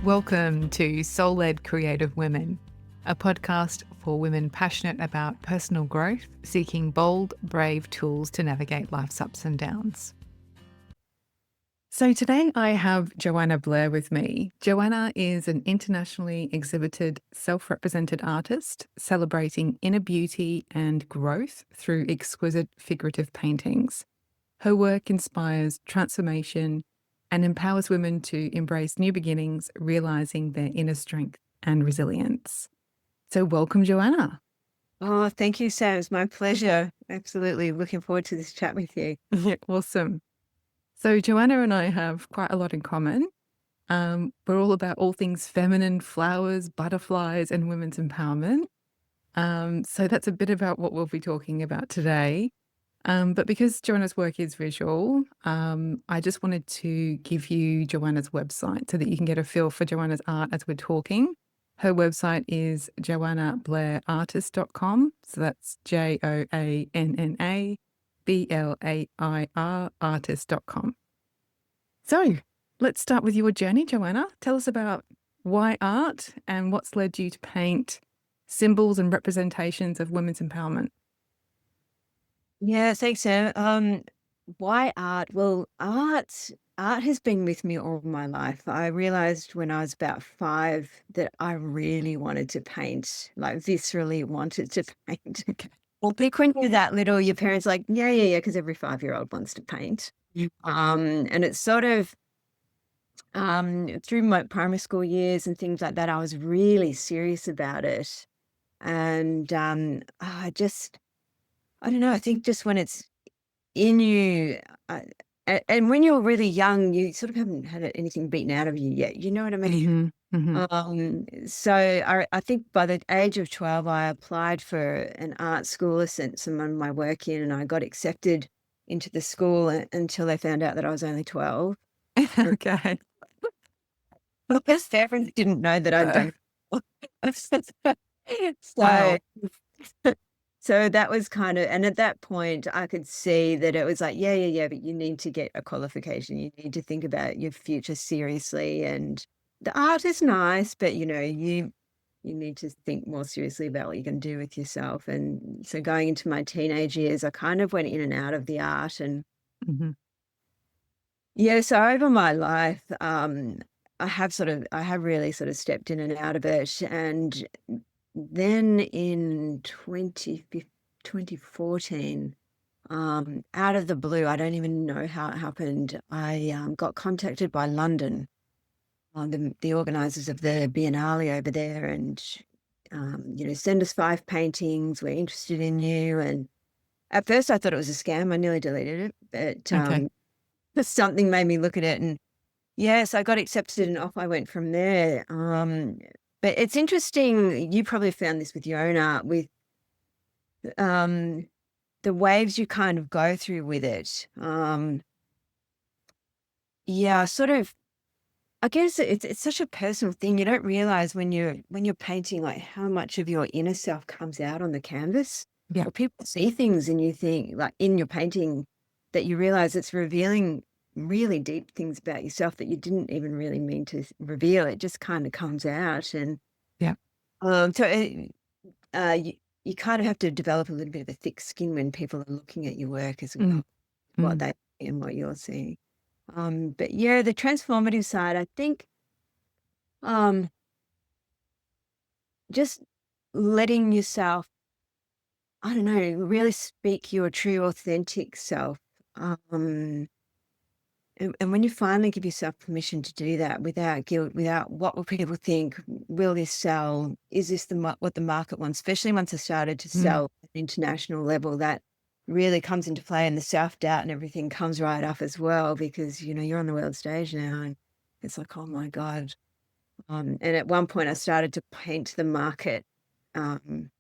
Welcome to Soul-Led Creative Women, a podcast for women passionate about personal growth, seeking bold, brave tools to navigate life's ups and downs. So today I have Joanna Blair with me. Joanna is an internationally exhibited, self-represented artist celebrating inner beauty and growth through exquisite figurative paintings. Her work inspires transformation and empowers women to embrace new beginnings, realizing their inner strength and resilience. So welcome, Joanna. Oh, thank you, Sam. It's my pleasure. Absolutely looking forward to this chat with you. Awesome. So Joanna and I have quite a lot in common. We're all about all things feminine, flowers, butterflies, and women's empowerment. So that's a bit about what we'll be talking about today. But because Joanna's work is visual, I just wanted to give you Joanna's website so that you can get a feel for Joanna's art as we're talking. Her website is joannablairartist.com. So that's JoannaBlair artist.com. So let's start with your journey, Joanna. Tell us about why art and what's led you to paint symbols and representations of women's empowerment. Yeah, thanks, Sam. Why art? Well, art has been with me all my life. I realized when I was about 5 that I really wanted to paint, like viscerally wanted to paint. Okay. Well, big when you're that little, your parents are like, yeah, because every 5-year-old wants to paint. And it's sort of through my primary school years and things like that, I was really serious about it. And I don't know, I think just when it's in you, and when you're really young, you sort of haven't had anything beaten out of you yet, you know what I mean? So I think by the age of 12, I applied for an art school. I sent some of my work in and I got accepted into the school until they found out that I was only 12. And Okay. my parents didn't know that I'd done. Wow. So So that was kind of, and at that point, I could see that it was like, yeah, but you need to get a qualification. You need to think about your future seriously. And the art is nice, but you need to think more seriously about what you can do with yourself. And so going into my teenage years, I kind of went in and out of the art. And Mhm. yeah, so over my life, I have really sort of stepped in and out of it. And then in 2014, out of the blue, I don't even know how it happened. I got contacted by London, the organisers of the Biennale over there, and send us 5 paintings. We're interested in you. And at first, I thought it was a scam. I nearly deleted it, but Okay. something made me look at it, and yes, I got accepted, and off I went from there. But it's interesting. You probably found this with your own art, with um, the waves you kind of go through with it. Yeah, sort of. I guess it's such a personal thing. You don't realize when you're painting, like how much of your inner self comes out on the canvas. Yeah. Or people see things and you think, like in your painting, that you realize it's revealing really deep things about yourself that you didn't even really mean to reveal. It just kind of comes out, and Yeah. so you kind of have to develop a little bit of a thick skin when people are looking at your work as Mm. well, what Mm. they see and what you're seeing. But yeah, the transformative side, I think, um, just letting yourself, I don't know, really speak your true, authentic self. Um, and when you finally give yourself permission to do that without guilt, without what will people think, will this sell? Is this what the market wants? Especially once I started to Mm. sell at an international level, that really comes into play, and the self-doubt and everything comes right up as well, because you're on the world stage now, and it's like, oh my God. And at one point I started to paint the market, um,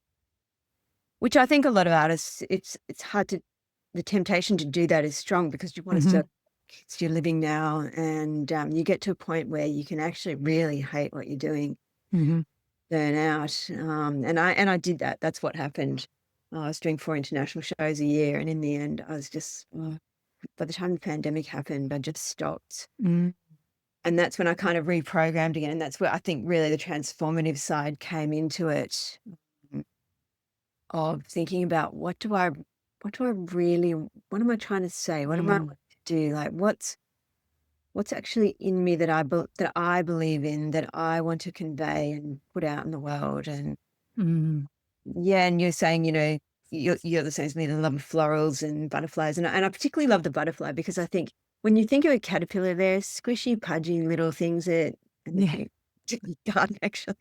which I think a lot of artists, it's hard to, the temptation to do that is strong, because you want to Mhm. start, it's your living now, and you get to a point where you can actually really hate what you're doing, Mhm. burn out. And I did that. That's what happened. I was doing 4 international shows a year, and in the end, I was just, by the time the pandemic happened, I just stopped. Mm. And that's when I kind of reprogrammed again. And that's where I think really the transformative side came into it, mm, of thinking about what do I really, what am I trying to say? What am I Mm, wanting to do? Like what's actually in me that that I believe in, that I want to convey and put out in the world. And mm, yeah, and you're saying, you're the same as me, the love of florals and butterflies. And I particularly love the butterfly because I think when you think of a caterpillar, they're squishy, pudgy little things that, and they're yeah, pretty particularly garden actually.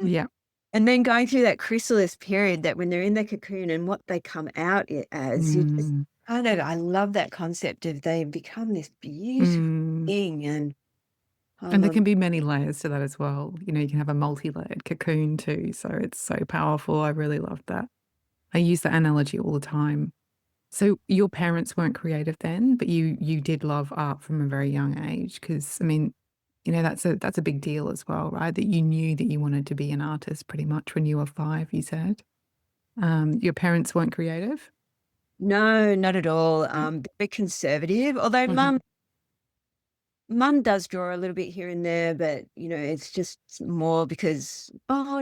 yeah. And then going through that chrysalis period, that when they're in their cocoon and what they come out as, you just Mm, kind of, I love that concept of they become this beautiful mm. thing. And there Um, can be many layers to that as well. You can have a multi-layered cocoon too. So it's so powerful. I really love that. I use that analogy all the time. So your parents weren't creative then, but you did love art from a very young age. Because I mean, that's a big deal as well, right? That you knew that you wanted to be an artist pretty much when you were 5, you said. Your parents weren't creative? no, not at all. No? Very conservative, although Mhm. mum does draw a little bit here and there, but it's just more because,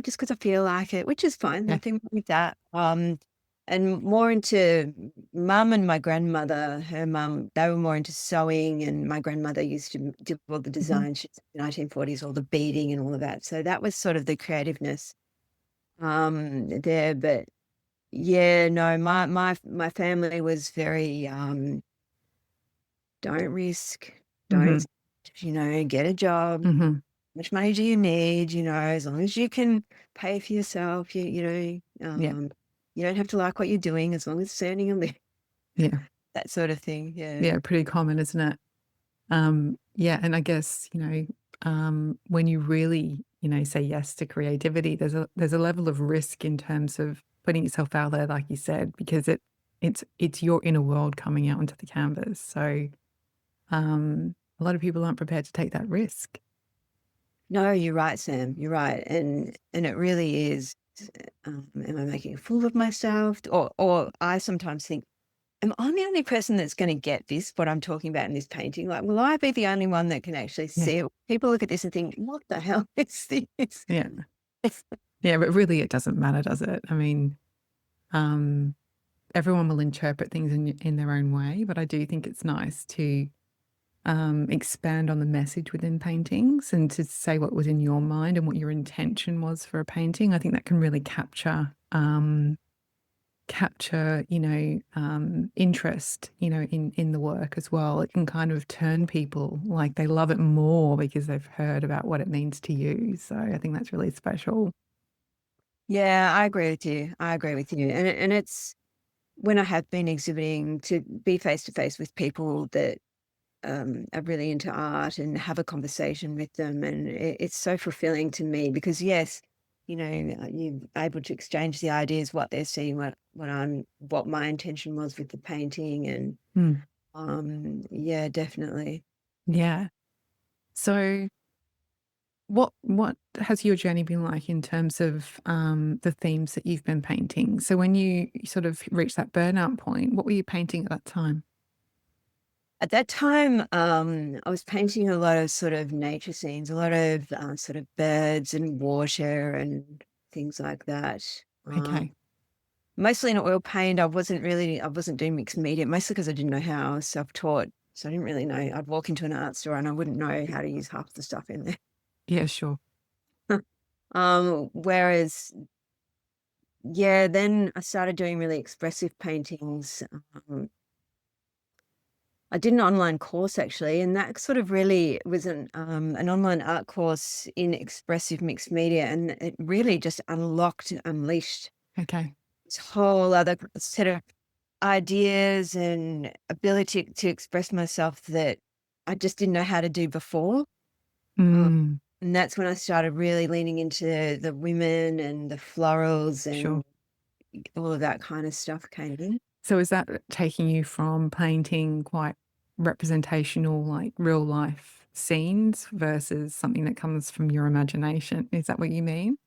just because I feel like it, which is fine. Yeah. Nothing wrong with that. And more into mum and my grandmother. Her mum, they were more into sewing, and my grandmother used to do all the Mhm. design. She's 1940s, all the beading and all of that. So that was sort of the creativeness there. But yeah, no, my family was very don't risk, don't, Mhm. get a job. Mhm. Much money do you need? As long as you can pay for yourself, Yeah. you don't have to like what you're doing as long as it's earning a living, Yeah. that sort of thing. Yeah. Yeah, pretty common, isn't it? Yeah, and I guess, when you really, say yes to creativity, there's a level of risk in terms of putting yourself out there, like you said, because it's your inner world coming out onto the canvas. So, a lot of people aren't prepared to take that risk. No, you're right, Sam. You're right, and it really is. Am I making a fool of myself? Or I sometimes think, am I the only person that's going to get this? What I'm talking about in this painting? Like, will I be the only one that can actually Yeah, see it? People look at this and think, what the hell is this? yeah, yeah. But really, it doesn't matter, does it? I mean, um, everyone will interpret things in their own way, but I do think it's nice to expand on the message within paintings and to say what was in your mind and what your intention was for a painting. I think that can really capture interest in the work as well. It can kind of turn people, like, they love it more because they've heard about what it means to you. So I think that's really special. Yeah, I agree with you. I agree with you. And it's when I have been exhibiting, to be face to face with people that are really into art and have a conversation with them, and it's so fulfilling to me because yes, you're able to exchange the ideas, what they're seeing, what my intention was with the painting, and Mm, yeah, definitely. yeah. So what has your journey been like in terms of the themes that you've been painting? So when you sort of reached that burnout point, what were you painting at that time? At that time, I was painting a lot of sort of nature scenes, a lot of sort of birds and water and things like that. Um, Okay. Mostly in oil paint. I wasn't doing mixed media, mostly because I didn't know how. I was self-taught. So I didn't really know. I'd walk into an art store and I wouldn't know how to use half the stuff in there. Yeah, sure. Whereas, yeah, then I started doing really expressive paintings. Um, I did an online course actually, and that sort of really was an online art course in expressive mixed media, and it really just unleashed Okay. this whole other set of ideas and ability to express myself that I just didn't know how to do before. Um, Mm, and that's when I started really leaning into the women and the florals sure. and all of that kind of stuff came in. So is that taking you from painting quite representational, like real life scenes versus something that comes from your imagination? Is that what you mean?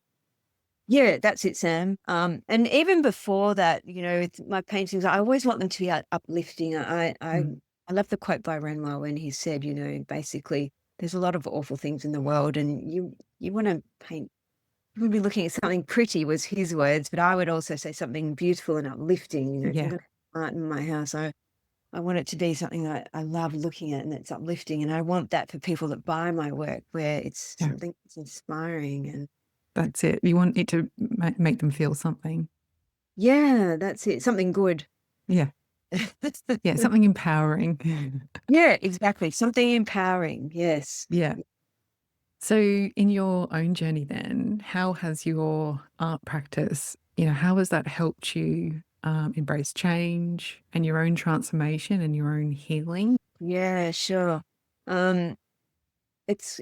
Yeah, that's it, Sam. And even before that, with my paintings, I always want them to be uplifting. I Mm, I love the quote by Renoir when he said, basically, there's a lot of awful things in the world, and you want to paint. You would be looking at something pretty, was his words, but I would also say something beautiful and uplifting. If I'm Yeah, going to have art in my house, I want it to be something that I love looking at and that's uplifting, and I want that for people that buy my work, where it's yeah, something that's inspiring and that's it. You want it to make them feel something. yeah, that's it, something good. Yeah, yeah, something empowering. Yeah, exactly, something empowering, yes. Yeah. So, in your own journey, then, how has your art practice, how has that helped you embrace change and your own transformation and your own healing? Yeah, sure. Um, it's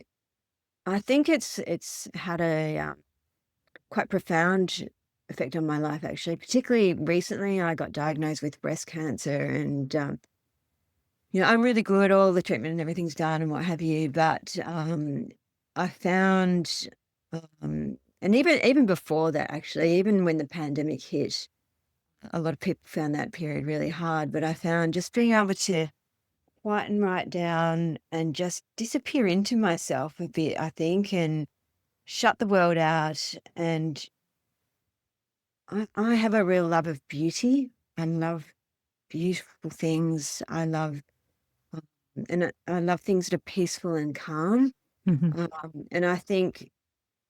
I think it's had a, quite profound effect on my life, actually, particularly recently. I got diagnosed with breast cancer, and, I'm really good, all the treatment and everything's done and what have you, but, I found, and even before that, actually, even when the pandemic hit, a lot of people found that period really hard, but I found just being able to quieten right down and just disappear into myself a bit, I think, and shut the world out. And I have a real love of beauty. I love beautiful things. Um, I love things that are peaceful and calm. Hmm. And I think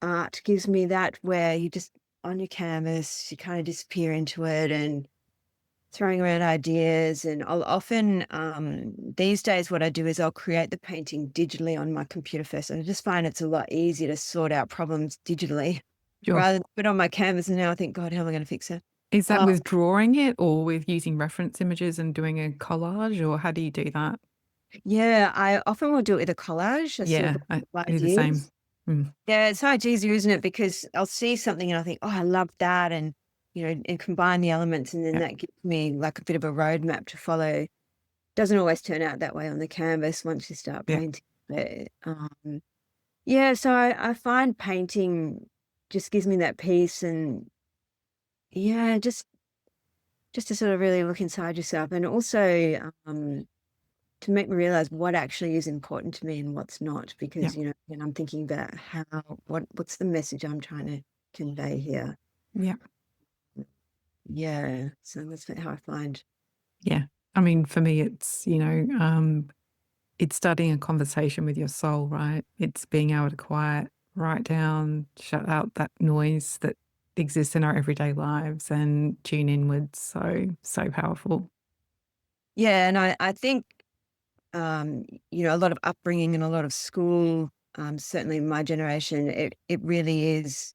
art gives me that, where you just on your canvas, you kind of disappear into it and throwing around ideas. And I'll often, these days, what I do is I'll create the painting digitally on my computer first. And I just find it's a lot easier to sort out problems digitally Sure. rather than put it on my canvas. And now I think, God, how am I going to fix it? Is that Uh, with drawing it or with using reference images and doing a collage, or how do you do that? yeah, I often will do it with a collage, a sort of Yeah, I, of I do the same. ideas. Mm, Yeah, it's so much easier, isn't it? Because I'll see something and I think, oh, I love that. And, and combine the elements. And then yeah, that gives me like a bit of a roadmap to follow. Doesn't always turn out that way on the canvas once you start yeah, painting. But, yeah, so I find painting just gives me that peace, and yeah, just to sort of really look inside yourself, and also, to make me realize what actually is important to me and what's not, yeah, because, when I'm thinking about what's the message I'm trying to convey here. yeah, Yeah, so that's how I find. yeah. I mean, for me, it's starting a conversation with your soul, right? It's being able to quiet, write down, shut out that noise that exists in our everyday lives and tune inwards. So, so powerful. Yeah, and I think, a lot of upbringing and a lot of school, certainly my generation, it really is,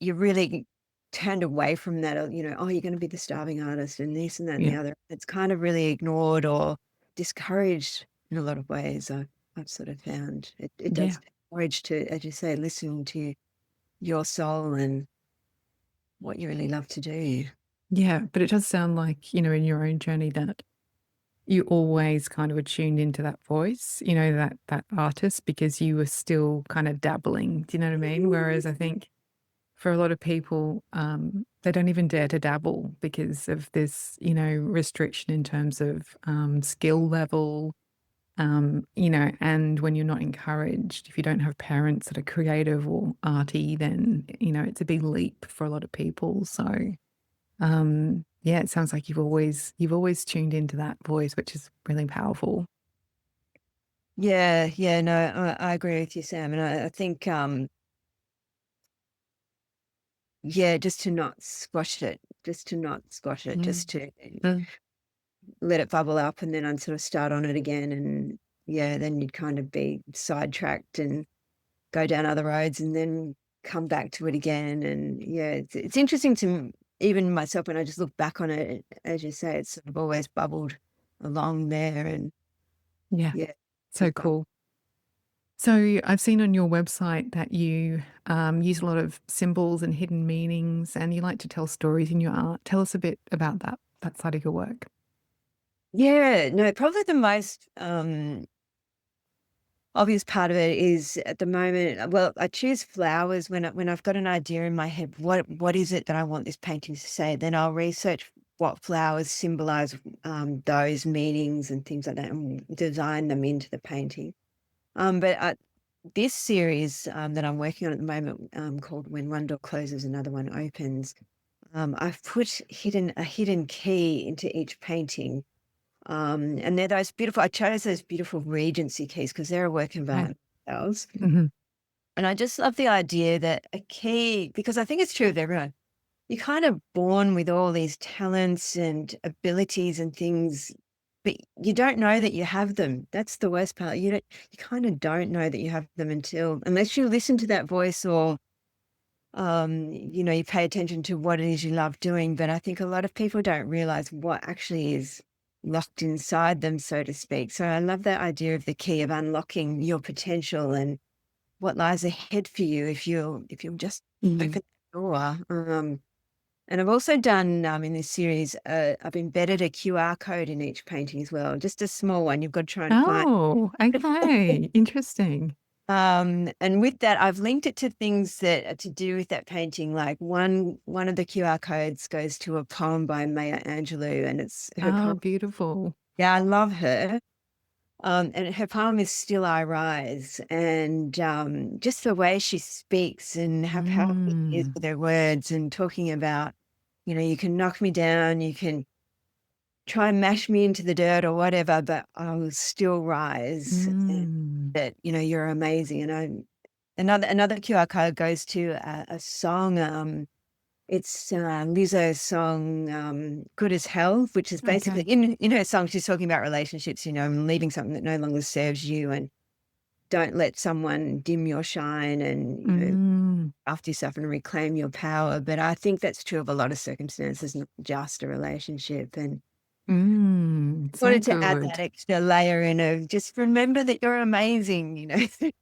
you're really turned away from that, oh, you're going to be the starving artist and this and that and the Yeah. other. It's kind of really ignored or discouraged in a lot of ways. I've sort of found it does Yeah. take courage to, as you say, listen to your soul and what you really love to do. Yeah. But it does sound like, in your own journey that you always kind of were tuned into that voice, that artist because you were still kind of dabbling. Do you know what I mean? Whereas I think for a lot of people, they don't even dare to dabble because of this, restriction in terms of skill level, and when you're not encouraged, if you don't have parents that are creative or arty, then, it's a big leap for a lot of people. So, yeah, it sounds like you've always tuned into that voice, which is really powerful. Yeah, yeah, no, I agree with you, Sam. And I think, yeah, just to not squash it, just to not squash it, Mm. just to Mm. let it bubble up, and then I'd sort of start on it again. And yeah, then you'd kind of be sidetracked and go down other roads and then come back to it again. And yeah, it's interesting to even myself when I just look back on it, as you say, it's sort of always bubbled along there. And Yeah, yeah, so big bubble. cool. So I've seen on your website that you use a lot of symbols and hidden meanings, and you like to tell stories in your art. Tell us a bit about that side of your work. Yeah, no, probably the most obvious part of it is at the moment, well, I choose flowers when I've got an idea in my head. What is it that I want this painting to say? Then I'll research what flowers symbolize those meanings and things like that, and design them into the painting. But this series that I'm working on at the moment, called "When One Door Closes, Another One Opens," I've put a hidden key into each painting, and they're those beautiful. I chose those beautiful Regency keys because they're a work of Okay. art themselves. Hmm. And I just love the idea that a key, because I think it's true of everyone. You're kind of born with all these talents and abilities and things, but you don't know that you have them. That's the worst part. You kind of don't know that you have them unless you listen to that voice, or you pay attention to what it is you love doing. But I think a lot of people don't realize what actually is locked inside them, so to speak. So I love that idea of the key of unlocking your potential and what lies ahead for you if you'll just open the door. And I've also done, in this series, I've embedded a QR code in each painting as well, just a small one. You've got to try and find. Oh, okay. Interesting. And with that, I've linked it to things that are to do with that painting. Like one of the QR codes goes to a poem by Maya Angelou, and it's her Oh, poem. beautiful. Yeah, I love her. And her poem is "Still I Rise," and just the way she speaks and how powerful she is Mm, with her words, and talking about, you can knock me down, you can try and mash me into the dirt or whatever, but I will still rise. And mm. that, you're amazing. And another QR code goes to a song. It's Lizzo's song, "Good as Hell," which is basically Okay. in her song. She's talking about relationships, and leaving something that no longer serves you, and don't let someone dim your shine, and Mm, after yourself and reclaim your power. But I think that's true of a lot of circumstances, not just a relationship. And so wanted to add that good. extra layer in of just remember that you're amazing.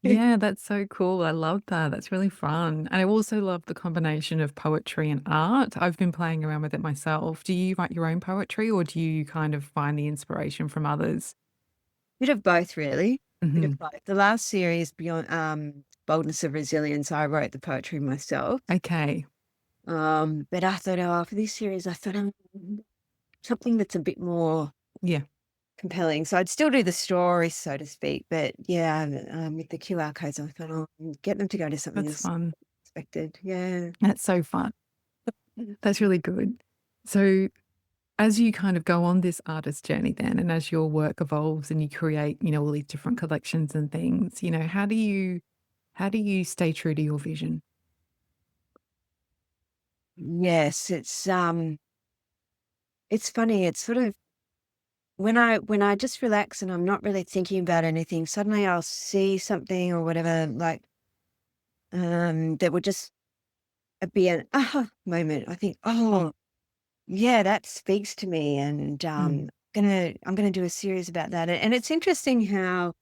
Yeah, that's so cool. I love that. That's really fun. And I also love the combination of poetry and art. I've been playing around with it myself. Do you write your own poetry or do you kind of find the inspiration from others? Bit of both, really. Bit of Hmm. both. The last series, Beyond Boldness of Resilience, I wrote the poetry myself. Okay. But I thought, oh, for this series, I thought, something that's a bit more Yeah, compelling. So I'd still do the story, so to speak. But yeah, with the QR codes, I thought, oh, get them to go to something that's that's fun. expected. Yeah. That's so fun. That's really good. So, as you kind of go on this artist journey then, and as your work evolves and you create, all these different collections and things, how do you stay true to your vision? Yes, it's funny. It's sort of when I just relax and I'm not really thinking about anything, suddenly I'll see something or whatever, like that would just be an aha moment. I think, oh yeah, that speaks to me, and Mm. I'm gonna do a series about that. And it's interesting how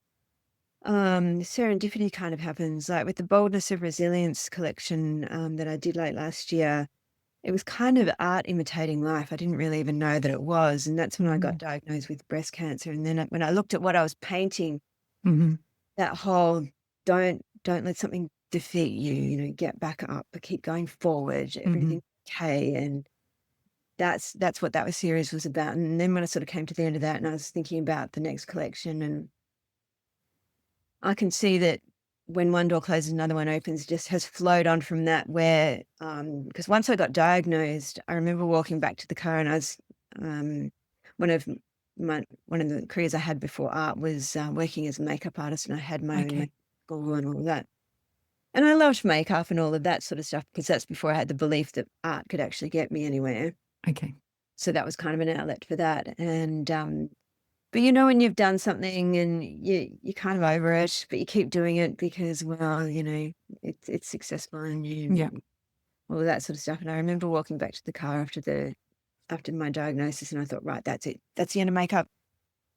serendipity kind of happens, like with the Boldness of Resilience collection that I did late last year. It was kind of art imitating life. I didn't really even know that it was. And that's when I got Mhm. diagnosed with breast cancer. And then when I looked at what I was painting, Mhm. that whole don't let something defeat you, get back up, but keep going forward. Mhm. Everything's okay. And that's what that was series was about. And then when I sort of came to the end of that and I was thinking about the next collection, and I can see that when one door closes, another one opens, just has flowed on from that. Where, because once I got diagnosed, I remember walking back to the car, and I was, um, one of one of the careers I had before art was working as a makeup artist, and I had my own makeup Okay. school and all of that. And I loved makeup and all of that sort of stuff because that's before I had the belief that art could actually get me anywhere. Okay. So that was kind of an outlet for that. And but when you've done something and you're kind of over it, but you keep doing it because, well, it's successful, and Yeah. all of that sort of stuff. And I remember walking back to the car after my diagnosis, and I thought, right, that's it. That's the end of makeup.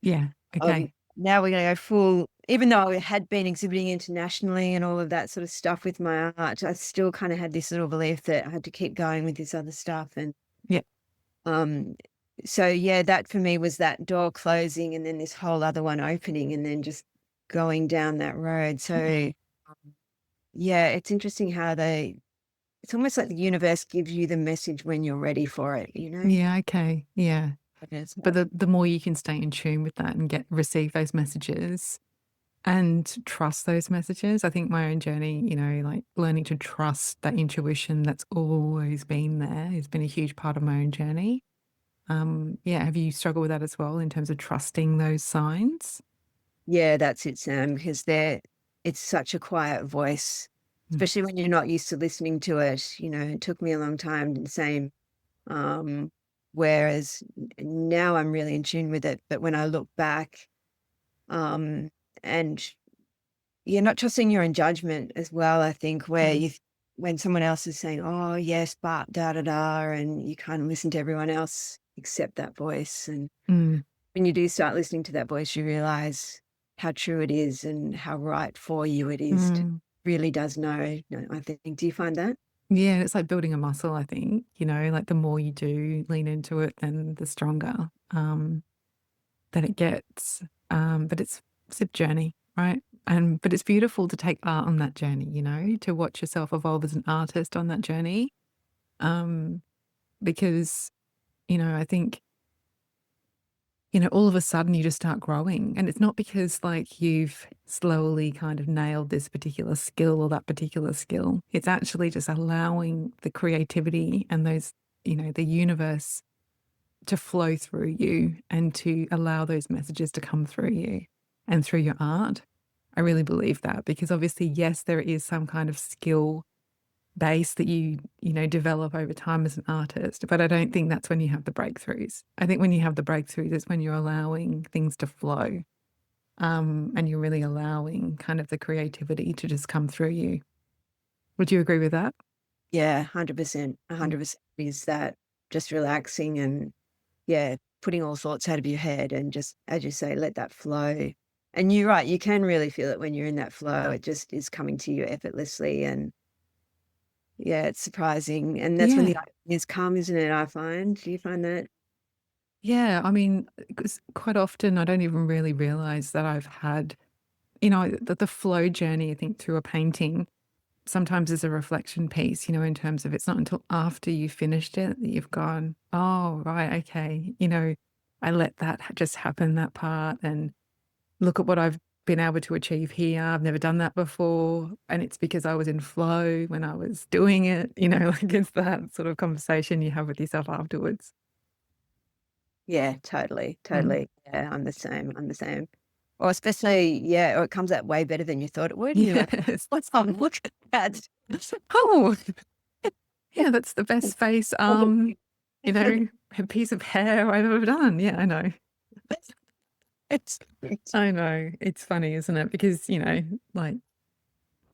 Yeah. Okay. Now we're gonna go full. Even though I had been exhibiting internationally and all of that sort of stuff with my art, I still kind of had this little belief that I had to keep going with this other stuff. And Yeah. Um, so yeah, that for me was that door closing and then this whole other one opening and then just going down that road. So Yeah. yeah, it's interesting how it's almost like the universe gives you the message when you're ready for it, Yeah, okay. Yeah. It's But the more you can stay in tune with that and receive those messages and trust those messages. I think my own journey, like learning to trust that intuition that's always been there has been a huge part of my own journey. Yeah, have you struggled with that as well in terms of trusting those signs? Yeah, that's it, Sam, because it's such a quiet voice, Mm, especially when you're not used to listening to it. It took me a long time, the same. Um, Whereas now I'm really in tune with it. But when I look back, um, and you're not trusting your own judgment as well, I think, where mm, when someone else is saying, "Oh, yes, but da da da," and you kind of listen to everyone else except that voice. And mm, when you do start listening to that voice, you realize how true it is and how right for you it is to mm. really does know. No, I think. Do you find that? Yeah, it's like building a muscle, I think, like the more you do lean into it, then the stronger that it gets. But it's a journey, right? But it's beautiful to take part on that journey, to watch yourself evolve as an artist on that journey. Um, because, I think, all of a sudden you just start growing. And it's not because like you've slowly kind of nailed this particular skill or that particular skill. It's actually just allowing the creativity and those, the universe to flow through you and to allow those messages to come through you and through your art. I really believe that because obviously, yes, there is some kind of skill base that you develop over time as an artist, but I don't think that's when you have the breakthroughs. I think when you have the breakthroughs is when you're allowing things to flow, and you're really allowing kind of the creativity to just come through you. Would you agree with that? Yeah, 100%. Mm. 100% is that just relaxing and, yeah, putting all thoughts out of your head and just, as you say, let that flow. And you're right, you can really feel it when you're in that flow. It just is coming to you effortlessly. And yeah, it's surprising. And that's when Yeah. the is calm, isn't it? I find. Do you find that? Yeah, I mean, 'cause quite often I don't even really realize that I've had, the flow journey, I think, through a painting sometimes is a reflection piece, in terms of it's not until after you finished it that you've gone, "Oh, right, okay, I let that just happen, that part, and look at what I've been able to achieve here. I've never done that before, and it's because I was in flow when I was doing it," like, it's that sort of conversation you have with yourself afterwards. Yeah, totally. Mm. Totally. Yeah, I'm the same. I'm the same. Or especially, yeah, or it comes out way better than you thought it would. And you're like, Yes. what's on? Look at that. Oh, yeah, that's the best face, a piece of hair I've ever done. Yeah, I know. It's I know. It's funny, isn't it? Because, like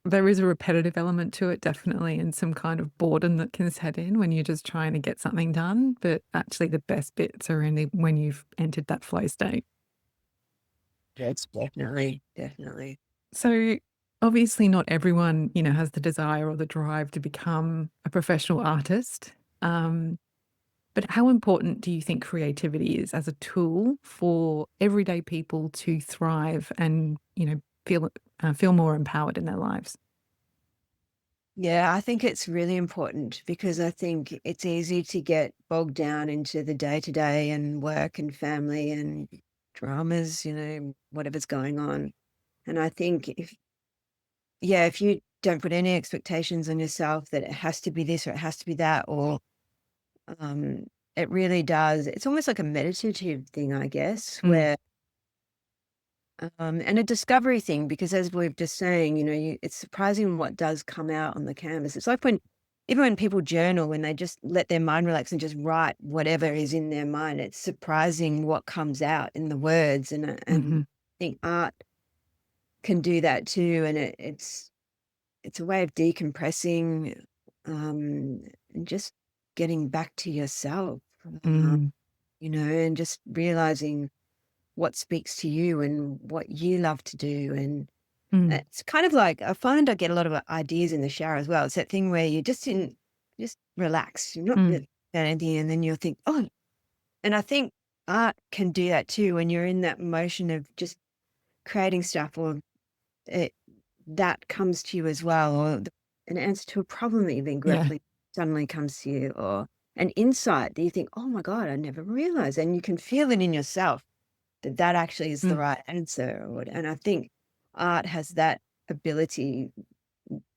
there is a repetitive element to it, definitely, and some kind of boredom that can set in when you're just trying to get something done. But actually, the best bits are when you've entered that flow state. It's definitely, definitely. So, obviously, not everyone, has the desire or the drive to become a professional artist. Um, but how important do you think creativity is as a tool for everyday people to thrive and, feel more empowered in their lives? Yeah, I think it's really important because I think it's easy to get bogged down into the day to day and work and family and dramas, whatever's going on. And I think yeah, if you don't put any expectations on yourself that it has to be this or it has to be that, or um, it really does. It's almost like a meditative thing, I guess, Mm, where and a discovery thing, because as we've just saying, it's surprising what does come out on the canvas. It's like even when people journal, when they just let their mind relax and just write whatever is in their mind, it's surprising what comes out in the words. And mhm, I think art can do that too. And it's a way of decompressing, and just getting back to yourself, uh, mm, and just realizing what speaks to you and what you love to do. And mm, it's kind of like I find I get a lot of ideas in the shower as well. It's that thing where just relax. You're not mm, really doing anything, and then you'll think, oh, and I think art can do that too when you're in that motion of just creating stuff, or it, that comes to you as well, an answer to a problem that you've been Yeah. grappling suddenly comes to you, or an insight that you think, "Oh my god, I never realized," and you can feel it in yourself that that actually is the Mm. right answer, or what, and I think art has that ability.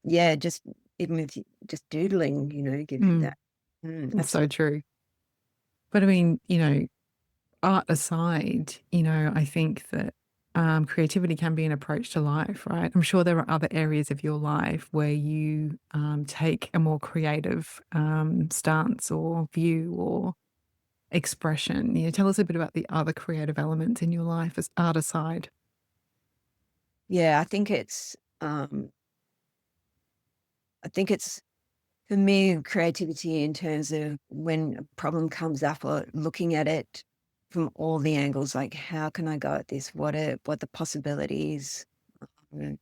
Yeah, just even with just doodling, gives you Mm. that. It's so Absolutely. true. But I mean, art aside, I think that creativity can be an approach to life, right? I'm sure there are other areas of your life where you take a more creative stance or view or expression. Tell us a bit about the other creative elements in your life as art aside. Yeah, I think it's for me, creativity in terms of when a problem comes up or looking at it from all the angles, like how can I go at this? What the possibilities, mm,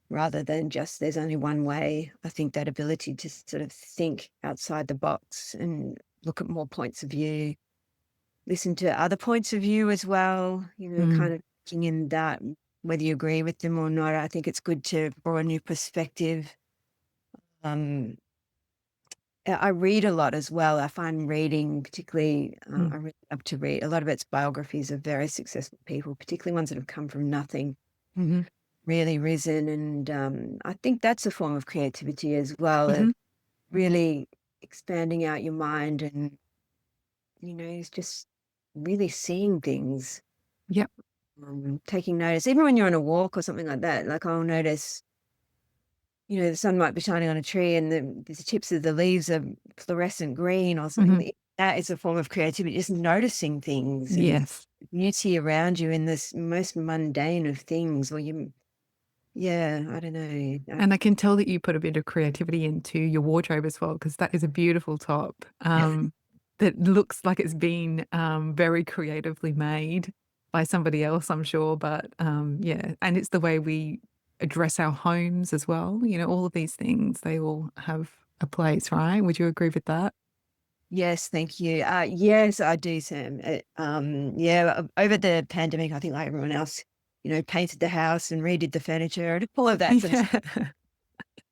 rather than just there's only one way. I think that ability to sort of think outside the box and look at more points of view, listen to other points of view as well, Mm. kind of looking in that, whether you agree with them or not. I think it's good to broaden your perspective. Um, I read a lot as well. I find reading particularly, Mm. I really love to read. A lot of it's biographies of very successful people, particularly ones that have come from nothing, Hmm. really risen. And I think that's a form of creativity as well, of Hmm. really expanding out your mind and, it's just really seeing things, Yep. taking notice. Even when you're on a walk or something like that, like I'll notice, the sun might be shining on a tree and the tips of the leaves are fluorescent green or something. Hmm. That is a form of creativity, just noticing things and Yes. beauty around you in this most mundane of things. Or yeah, I don't know. And I can tell that you put a bit of creativity into your wardrobe as well, because that is a beautiful top that looks like it's been very creatively made by somebody else, I'm sure. But yeah, and it's the way we address our homes as well. All of these things, they all have a place, right? Would you agree with that? Yes, thank you. Yes, I do, Sam. Yeah, over the pandemic, I think like everyone else, painted the house and redid the furniture and all of that sort of stuff. Yeah.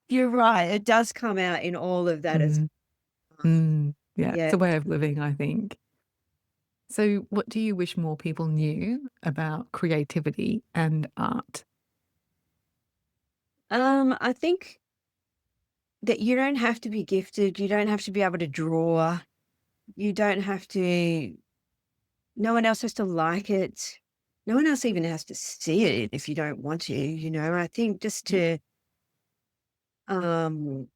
You're right. It does come out in all of that as Mm, well. yeah, it's Yeah. a way of living, I think. So, what do you wish more people knew about creativity and art? I think that you don't have to be gifted. You don't have to be able to draw. You don't have to, no one else has to like it. No one else even has to see it if you don't want to, I think just Yep. to, um,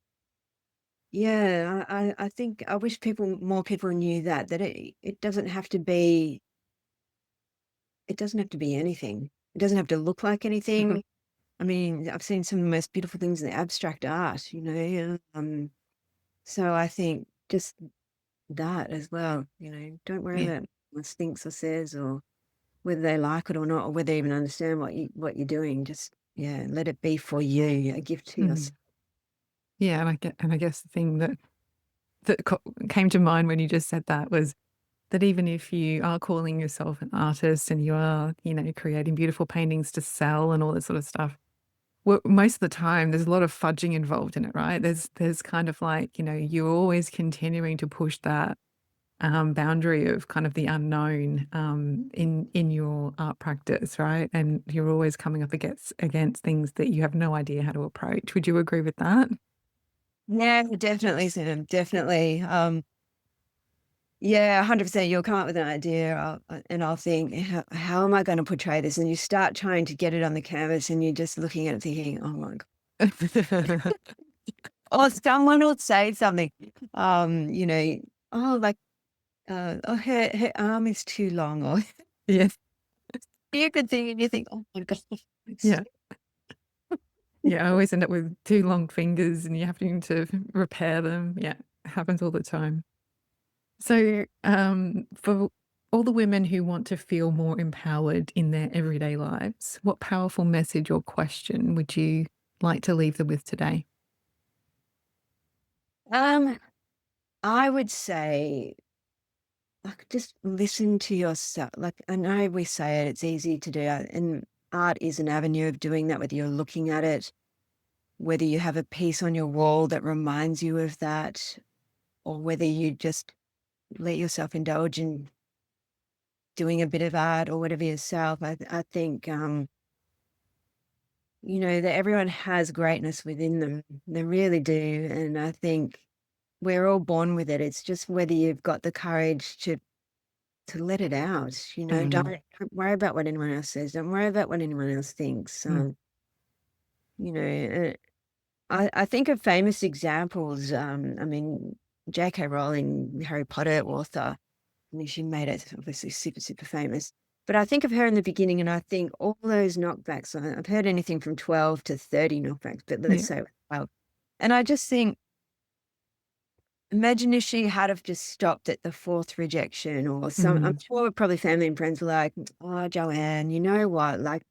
yeah, I think I wish more people knew that it doesn't have to be, it doesn't have to be anything. It doesn't have to look like Mhm. anything. I mean, I've seen some of the most beautiful things in the abstract art, so I think just that as well, don't worry Yeah. about what else thinks or says or whether they like it or not, or whether they even understand what you're doing. Just yeah, let it be for you, a gift to yourself. Mm. Yeah, and I guess the thing that came to mind when you just said that was that even if you are calling yourself an artist and you are, creating beautiful paintings to sell and all this sort of stuff, well, most of the time there's a lot of fudging involved in it, right? There's kind of like, you're always continuing to push that boundary of kind of the unknown in your art practice, right? And you're always coming up against things that you have no idea how to approach. Would you agree with that? Yeah, definitely, Sam, definitely. Yeah, 100%. You'll come up with an idea, and I'll think, how am I going to portray this? And you start trying to get it on the canvas, and you're just looking at it, thinking, oh my god. Or someone will say something, oh, like, oh, her arm is too long, or Yes. you could think, and you think, oh my god. Yeah. Yeah. I always end up with too long fingers and you having to repair them. Yeah. It happens all the time. So, for all the women who want to feel more empowered in their everyday lives, what powerful message or question would you like to leave them with today? Um, I would say, like, just listen to yourself. Like, I know we say it, it's easy to do, and art is an avenue of doing that, whether you're looking at it, whether you have a piece on your wall that reminds you of that, or whether you just let yourself indulge in doing a bit of art or whatever yourself. I think, that everyone has greatness within them. They really do. And I think we're all born with it. It's just whether you've got the courage to let it out. Mm, Don't worry about what anyone else says. Don't worry about what anyone else thinks. mm, You know, I think of famous examples. I mean, J.K. Rowling, the Harry Potter author. I mean, she made it obviously super, super famous. But I think of her in the beginning, and I think all those knockbacks. I've heard anything from 12 to 30 knockbacks, but let's yeah. say 12. And I just think, imagine if she had have just stopped at the fourth rejection or some. I'm Mm, sure probably family and friends were like, "Oh, Joanne, you know what? Like,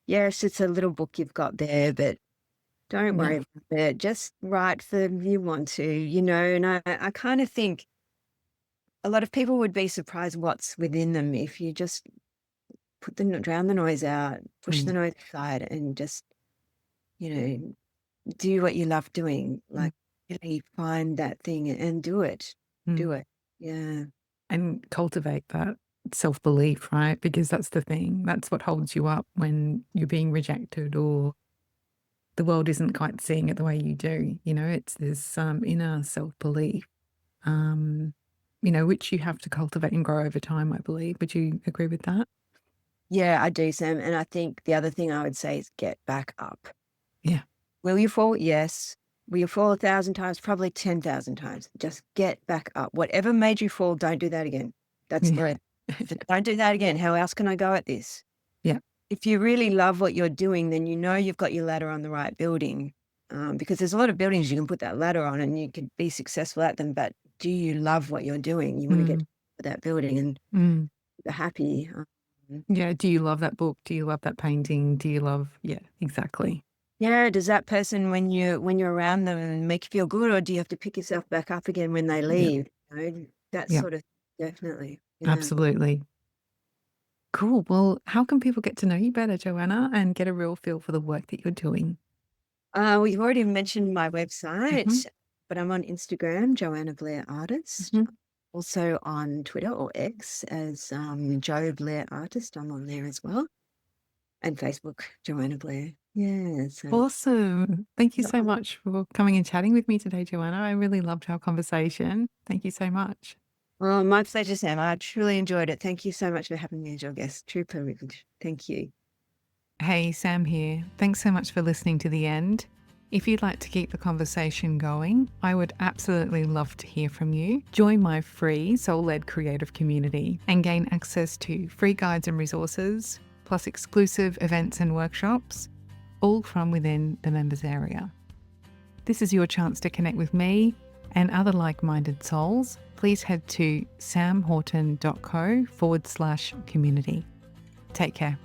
yes, it's a little book you've got there, but don't yeah. worry about it. Just write for you want to, And I kind of think a lot of people would be surprised what's within them if you just drown the noise out, push the Mm, noise aside, and just, you know, do what you love doing. mm, Like, really find that thing and do it. mm. Do it. Yeah. And cultivate that self-belief, right? Because that's the thing. That's what holds you up when you're being rejected or the world isn't quite seeing it the way you do. It's this inner self-belief, um, which you have to cultivate and grow over time, I believe. Would you agree with that? Yeah, I do, Sam. And I think the other thing I would say is get back up. Yeah. Will you fall? Yes. Will you fall 1,000 times? Probably 10,000 times. Just get back up. Whatever made you fall, don't do that again. That's Yeah. the don't do that again. How else can I go at this? Yeah. If you really love what you're doing, then you've got your ladder on the right building. Because there's a lot of buildings you can put that ladder on and you could be successful at them. But do you love what you're doing? You want to get Mm, to that building and mm. be happy. Yeah. Do you love that book? Do you love that painting? Do you love Yeah, exactly. Yeah, does that person when you're around them and make you feel good, or do you have to pick yourself back up again when they Yeah. leave? That Yeah. sort of definitely. Yeah. Absolutely. Cool. Well, how can people get to know you better, Joanna, and get a real feel for the work that you're doing? We've already mentioned my Mhm, website, but I'm on Instagram, Joanna Blair Artist. mhm. Also on Twitter or X as Jo Blair Artist. I'm on there as well. And Facebook, Joanna Blair. Yeah. So Awesome. Thank you so much for coming and chatting with me today, Joanna. I really loved our conversation. Thank you so much. well, my pleasure, Sam. I truly enjoyed it. Thank you so much for having me as your guest. True privilege. Thank you. Hey, Sam here. Thanks so much for listening to the end. If you'd like to keep the conversation going, I would absolutely love to hear from you. Join my free soul-led creative community and gain access to free guides and resources, plus exclusive events and workshops, all from within the members area. This is your chance to connect with me and other like-minded souls. Please head to samhorton.co/community. Take care.